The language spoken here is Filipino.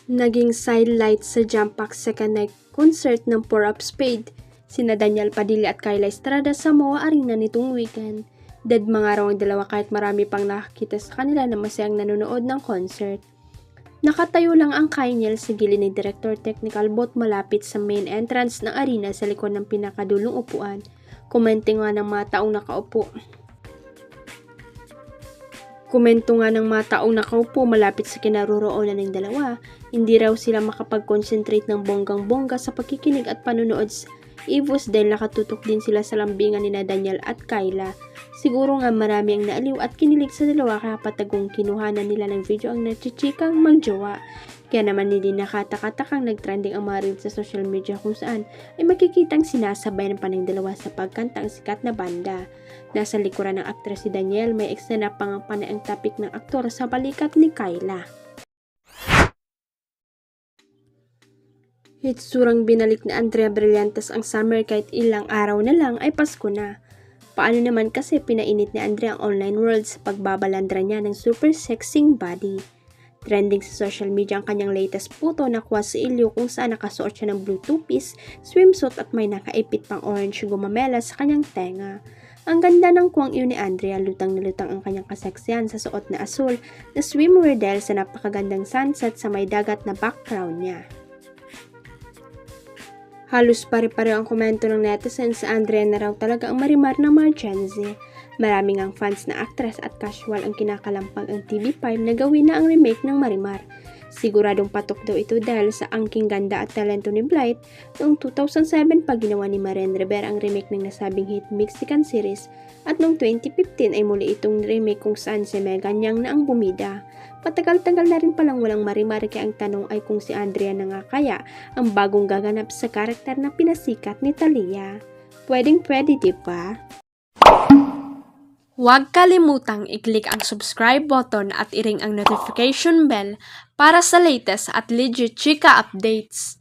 Naging sidelight sa Jam Pack second night concert ng Pour Up Spade, sina Daniel Padilla at Kyla Estrada sa MOA Arena nitong weekend. Dead mga raw ang dalawa kahit marami pang nakakita sa kanila na masayang nanonood ng concert. Nakatayo lang ang Kyle sa gilid ni Director Technical Booth malapit sa main entrance ng arena sa likod ng pinakadulong upuan. Komento nga ng mga taong nakaupo malapit sa kinaroroonan ng dalawa, hindi raw sila makapag-concentrate ng bonggang-bongga sa pagkikinig at panunood sa Evos dahil nakatutok din sila sa lambingan ni Daniel at Kyla. Siguro nga marami ang naaliw at kinilig sa dalawa kaya patagong kinuhanan nila ng video ang nachichikang magjowa. Kaya naman hindi nakatakatakang nagtrending ang mga reels sa social media kung saan ay makikitang sinasabayan pa ng dalawa sa pagkanta ang sikat na banda. Nasa likuran ng aktres si Daniel, may eksena pang panay ang topic ng aktor sa balikat ni Kyla. Hitsurang binalik na Andrea Brillantes ang summer kahit ilang araw na lang ay Pasko na. Paano naman kasi pinainit ni Andrea ang online world sa pagbabalandra niya ng super sexing body. Trending sa social media ang kanyang latest photo na kuha sa ilyo kung saan nakasuot siya ng blue two-piece, swimsuit at may nakaipit pang orange gumamela sa kanyang tenga. Ang ganda ng kuwang iyon ni Andrea, lutang na lutang ang kanyang kaseksihan sa suot na asul na swimwear dahil sa napakagandang sunset sa may dagat na background niya. Halos pare-pareho ang komento ng netizens sa Andrea na raw talaga ang marimar ng mga Gen Z. Maraming ang fans na actress at casual ang kinakalampag ang TV5 na gawin na ang remake ng Marimar. Siguradong patok daw ito dahil sa angking ganda at talento ni Blythe noong 2007 pa ginawa ni Maren Rivera ang remake ng nasabing hit Mexican series at noong 2015 ay muli itong remake kung saan si Megan Yang na ang bumida. Patagal-tagal na rin palang walang Marimar kaya ang tanong ay kung si Andrea na nga kaya ang bagong gaganap sa karakter na pinasikat ni Thalia. Pwedeng-pwede diba? Huwag kalimutang i-click ang subscribe button at i-ring ang notification bell para sa latest at legit chika updates.